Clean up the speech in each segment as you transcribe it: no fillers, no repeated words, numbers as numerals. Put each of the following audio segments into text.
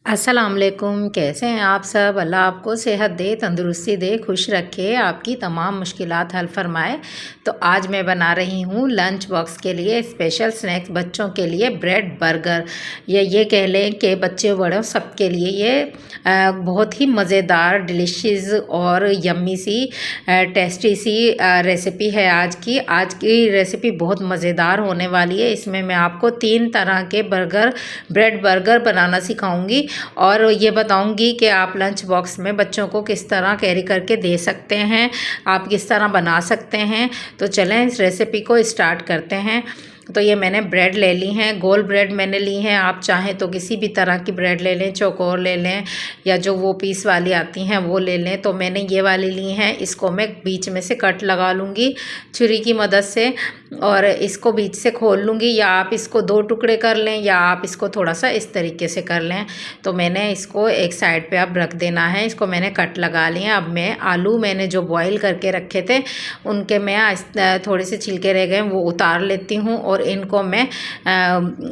अस्सलाम वालेकुम। कैसे हैं आप सब? अल्लाह आपको सेहत दे, तंदुरुस्ती दे, खुश रखे, आपकी तमाम मुश्किलात हल फरमाए। तो आज मैं बना रही हूँ लंच बॉक्स के लिए स्पेशल स्नैक्स बच्चों के लिए ब्रेड बर्गर। ये कह लें कि बच्चे बड़ों सब के लिए ये बहुत ही मज़ेदार डिलीशियस और यम्मी सी टेस्टी सी रेसिपी है आज की रेसिपी बहुत मज़ेदार होने वाली है। इसमें मैं आपको 3 तरह के ब्रेड बर्गर बनाना सिखाऊंगी और ये बताऊंगी कि आप लंच बॉक्स में बच्चों को किस तरह कैरी करके दे सकते हैं, आप किस तरह बना सकते हैं। तो चलें इस रेसिपी को स्टार्ट करते हैं। तो ये मैंने ब्रेड ले ली हैं, गोल ब्रेड मैंने ली हैं। आप चाहें तो किसी भी तरह की ब्रेड ले लें, चौकोर ले लें या जो वो पीस वाली आती हैं वो ले लें। तो मैंने ये वाली ली हैं। इसको मैं बीच में से कट लगा लूँगी छुरी की मदद से और इसको बीच से खोल लूँगी, या आप इसको 2 टुकड़े कर लें या आप इसको थोड़ा सा इस तरीके से कर लें। तो मैंने इसको एक साइड पे अब रख देना है। इसको मैंने कट लगा लिए। अब मैं आलू मैंने जो बॉईल करके रखे थे उनके मैं थोड़े से छिलके रह गए वो उतार लेती हूँ और इनको मैं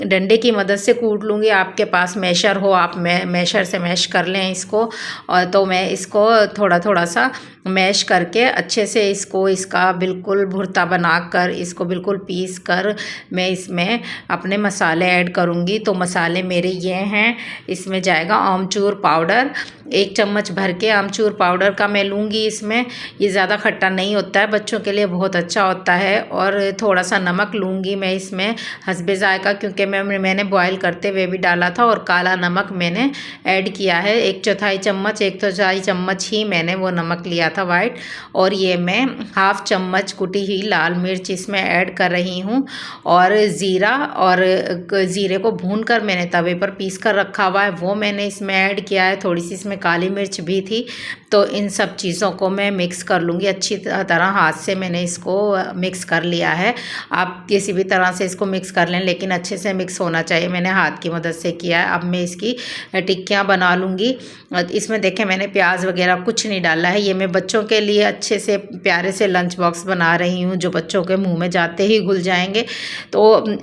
डंडे की मदद से कूट लूँगी। आपके पास मैशर हो, आप मैशर से मैश कर लें इसको। और तो मैं इसको थोड़ा थोड़ा सा मैश करके अच्छे से इसका बिल्कुल भुर्ता बनाकर इसको बिल्कुल पीस कर मैं इसमें अपने मसाले ऐड करूँगी। तो मसाले मेरे ये हैं। इसमें जाएगा आमचूर पाउडर, 1 चम्मच भर के आमचूर पाउडर का मैं लूँगी। इसमें ये ज़्यादा खट्टा नहीं होता है, बच्चों के लिए बहुत अच्छा होता है। और थोड़ा सा नमक लूँगी मैं इसमें हस्बे ज़ायक़ा, क्योंकि मैंने बॉयल करते हुए भी डाला था। और काला नमक मैंने ऐड किया है 1/4 चम्मच, 1/4 चम्मच ही मैंने वो नमक लिया था वाइट। और ये मैं 1/2 चम्मच कुटी हुई लाल मिर्च इसमें ऐड कर रही हूँ। और ज़ीरा और ज़ीरे को भूनकर मैंने तवे पर पीस कर रखा हुआ है वो मैंने इसमें ऐड किया है। थोड़ी सी इसमें काली मिर्च भी थी। तो इन सब चीज़ों को मैं मिक्स कर लूँगी अच्छी तरह। हाथ से मैंने इसको मिक्स कर लिया है। आप किसी भी तरह से इसको मिक्स कर लें, लेकिन अच्छे से मिक्स होना चाहिए। मैंने हाथ की मदद से किया है। अब मैं इसकी टिक्कियाँ बना लूँगी। इसमें देखें मैंने प्याज वगैरह कुछ नहीं डाला है। ये मैं बच्चों के लिए अच्छे से प्यारे से लंच बॉक्स बना रही हूँ जो बच्चों के मुँह में जाते ही घुल जाएंगे। तो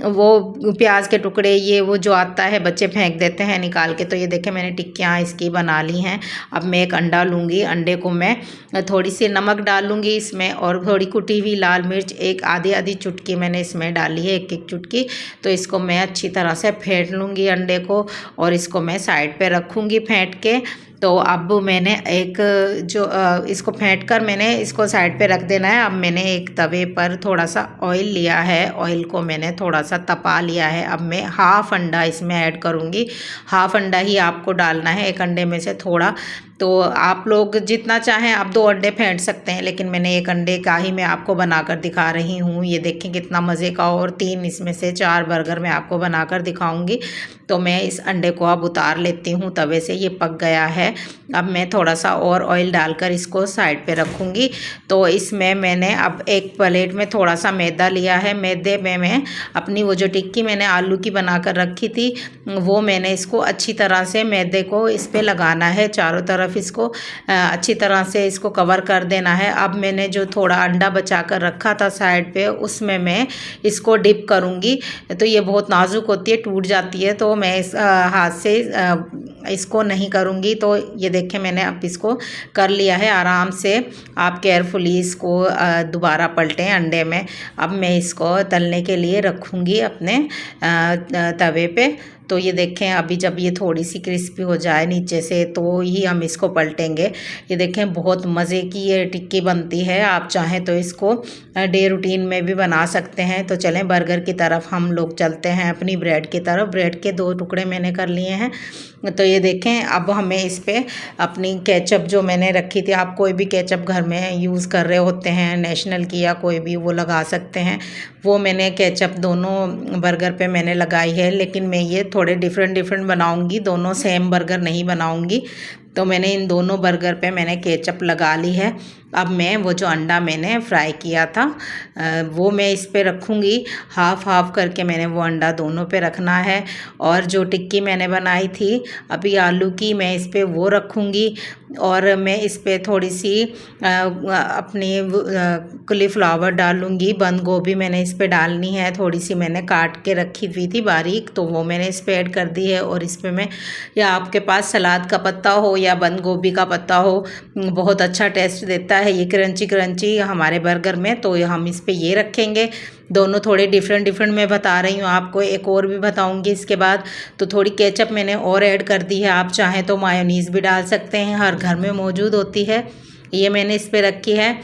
वो प्याज के टुकड़े ये वो जो आता है बच्चे फेंक देते हैं निकाल के। तो ये देखें मैंने टिक्कियाँ इसकी बना ली हैं। अब मैं एक अंडा लूँगी। अंडे को मैं थोड़ी सी नमक डालूँगी इसमें और थोड़ी कुटी हुई लाल मिर्च एक आधी चुटकी मैंने इसमें डाली है, 1 चुटकी। तो इसको मैं अच्छी तरह से फेंट लूँगी अंडे को और इसको मैं साइड पे रखूँगी फेंट के। तो अब मैंने इसको फेंट कर मैंने इसको साइड पे रख देना है। अब मैंने एक तवे पर थोड़ा सा ऑयल लिया है, ऑयल को मैंने थोड़ा सा तपा लिया है। अब मैं 1/2 अंडा इसमें ऐड करूँगी। 1/2 अंडा ही आपको डालना है, एक अंडे में से थोड़ा। तो आप लोग जितना चाहें आप 2 अंडे फेंट सकते हैं, लेकिन मैंने 1 अंडे का ही मैं आपको बनाकर दिखा रही हूँ। ये देखें कितना मज़े का, और 3 इसमें से 4 बर्गर मैं आपको बनाकर दिखाऊंगी। तो मैं इस अंडे को अब उतार लेती हूँ तवे से, ये पक गया है। अब मैं थोड़ा सा और ऑयल डालकर इसको साइड पे रखूँगी। तो इसमें मैंने अब एक प्लेट में थोड़ा सा मैदा लिया है। मैदे में मैं अपनी वो जो टिक्की मैंने आलू की बनाकर रखी थी वो मैंने इसको अच्छी तरह से मैदे को इस पर लगाना है, चारों तरफ इसको अच्छी तरह से इसको कवर कर देना है। अब मैंने जो थोड़ा अंडा बचा कर रखा था साइड पे उसमें मैं इसको डिप करूँगी। तो ये बहुत नाजुक होती है, टूट जाती है, तो मैं इस हाथ से इसको नहीं करूँगी। तो ये देखें मैंने अब इसको कर लिया है आराम से। आप केयरफुली इसको दोबारा पलटें अंडे में। अब मैं इसको तलने के लिए रखूँगी अपने तवे पे। तो ये देखें अभी जब ये थोड़ी सी क्रिस्पी हो जाए नीचे से तो ही हम इसको पलटेंगे। ये देखें बहुत मज़े की ये टिक्की बनती है। आप चाहें तो इसको डे रूटीन में भी बना सकते हैं। तो चलें बर्गर की तरफ हम लोग चलते हैं, अपनी ब्रेड की तरफ। ब्रेड के 2 टुकड़े मैंने कर लिए हैं। तो ये देखें अब हमें इस पर अपनी केचप जो मैंने रखी थी, आप कोई भी केचप घर में यूज़ कर रहे होते हैं, नेशनल की या कोई भी, वो लगा सकते हैं। वो मैंने केचप दोनों बर्गर पे मैंने लगाई है, लेकिन मैं ये थोड़े डिफरेंट बनाऊंगी, दोनों सेम बर्गर नहीं बनाऊंगी। तो मैंने इन दोनों बर्गर पे मैंने केचप लगा ली है। अब मैं वो जो अंडा मैंने फ्राई किया था वो मैं इस पे रखूँगी। हाफ़ हाफ़ करके मैंने वो अंडा दोनों पे रखना है। और जो टिक्की मैंने बनाई थी अभी आलू की, मैं इस पे वो रखूँगी। और मैं इस पे थोड़ी सी अपनी कॉलीफ्लावर डालूँगी। बंद गोभी मैंने इस पे डालनी है, थोड़ी सी मैंने काट के रखी हुई थी बारीक, तो वो मैंने इस पे ऐड कर दी है। और इस पे मैं, या आपके पास सलाद का पत्ता हो या बंद गोभी का पत्ता हो, बहुत अच्छा टेस्ट देता है ये क्रंची क्रंची हमारे बर्गर में। तो हम इस पे ये रखेंगे। दोनों थोड़े डिफरेंट डिफरेंट मैं बता रही हूँ आपको, एक और भी बताऊँगी इसके बाद। तो थोड़ी केचप मैंने और ऐड कर दी है, आप चाहें तो मायोनीज़ भी डाल सकते हैं, हर घर में मौजूद होती है। ये मैंने इस पे रखी है।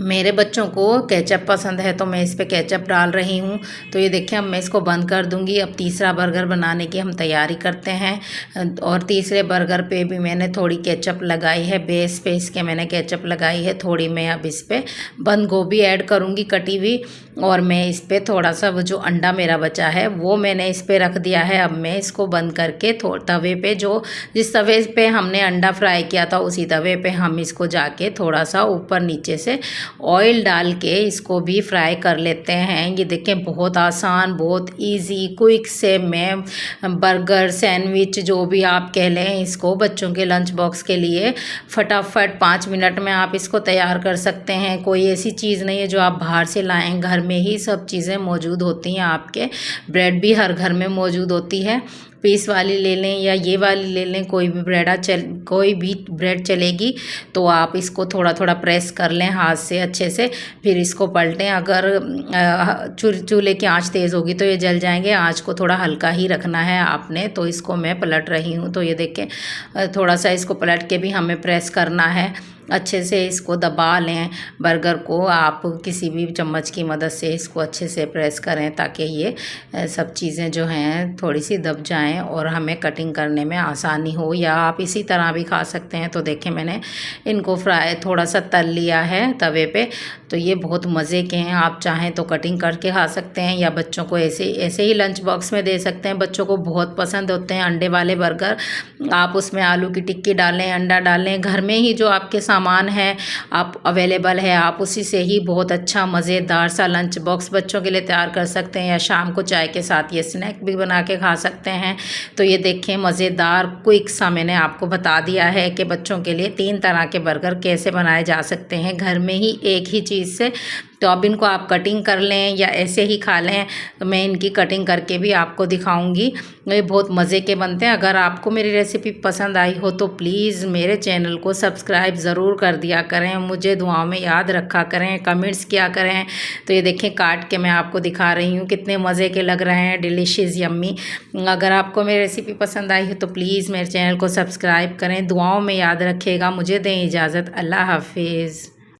मेरे बच्चों को केचप पसंद है तो मैं इस पे केचप डाल रही हूँ। तो ये देखिए अब मैं इसको बंद कर दूँगी। अब तीसरा बर्गर बनाने की हम तैयारी करते हैं। और तीसरे बर्गर पे भी मैंने थोड़ी केचप लगाई है, बेस पे इसके मैंने केचप लगाई है थोड़ी। मैं अब इस पे बंद गोभी ऐड करूँगी कटी हुई। और मैं इस पे थोड़ा सा वो जो अंडा मेरा बचा है वो मैंने इस पे रख दिया है। अब मैं इसको बंद करके तवे पे, जो जिस तवे पे हमने अंडा फ्राई किया था उसी तवे पे हम इसको जाके थोड़ा सा ऊपर नीचे से ऑयल डाल के इसको भी फ्राई कर लेते हैं। ये देखें बहुत आसान, बहुत इजी, क्विक से मैं बर्गर, सैंडविच, जो भी आप कह लें इसको, बच्चों के लंच बॉक्स के लिए फटाफट 5 मिनट में आप इसको तैयार कर सकते हैं। कोई ऐसी चीज़ नहीं है जो आप बाहर से लाएं, घर में ही सब चीज़ें मौजूद होती हैं आपके। ब्रेड भी हर घर में मौजूद होती है, पीस वाली ले लें या ये वाली ले लें, कोई भी ब्रेड चलेगी। तो आप इसको थोड़ा थोड़ा प्रेस कर लें हाथ से अच्छे से, फिर इसको पलटें। अगर चूल्हे की आंच तेज़ होगी तो ये जल जाएंगे, आंच को थोड़ा हल्का ही रखना है आपने। तो इसको मैं पलट रही हूँ। तो ये देखें थोड़ा सा इसको पलट के भी हमें प्रेस करना है, अच्छे से इसको दबा लें। बर्गर को आप किसी भी चम्मच की मदद से इसको अच्छे से प्रेस करें ताकि ये सब चीज़ें जो हैं थोड़ी सी दब जाएं और हमें कटिंग करने में आसानी हो। या आप इसी तरह भी खा सकते हैं। तो देखें मैंने इनको फ्राई थोड़ा सा तल लिया है तवे पे। तो ये बहुत मज़े के हैं, आप चाहें तो कटिंग करके खा सकते हैं या बच्चों को ऐसे ऐसे ही लंच बॉक्स में दे सकते हैं। बच्चों को बहुत पसंद होते हैं अंडे वाले बर्गर। आप उसमें आलू की टिक्की डालें, अंडा डालें, घर में ही जो आपके सामान है आप अवेलेबल है, आप उसी से ही बहुत अच्छा मज़ेदार सा लंच बॉक्स बच्चों के लिए तैयार कर सकते हैं। या शाम को चाय के साथ ये स्नैक भी बना के खा सकते हैं। तो ये देखें मज़ेदार क्विक सा मैंने आपको बता दिया है कि बच्चों के लिए 3 तरह के बर्गर कैसे बनाए जा सकते हैं घर में ही एक ही चीज़ से। तो अब इनको आप कटिंग कर लें या ऐसे ही खा लें। तो मैं इनकी कटिंग करके भी आपको दिखाऊंगी। ये बहुत मज़े के बनते हैं। अगर आपको मेरी रेसिपी पसंद आई हो तो प्लीज़ मेरे चैनल को सब्सक्राइब ज़रूर कर दिया करें, मुझे दुआओं में याद रखा करें, कमेंट्स किया करें। तो ये देखें काट के मैं आपको दिखा रही हूँ, कितने मज़े के लग रहे हैं, डिलीशियस, यम्मी। अगर आपको मेरी रेसिपी पसंद आई हो तो प्लीज़ मेरे चैनल को सब्सक्राइब करें, दुआओं में याद रखिएगा। मुझे दें इजाज़त, अल्लाह हाफिज़।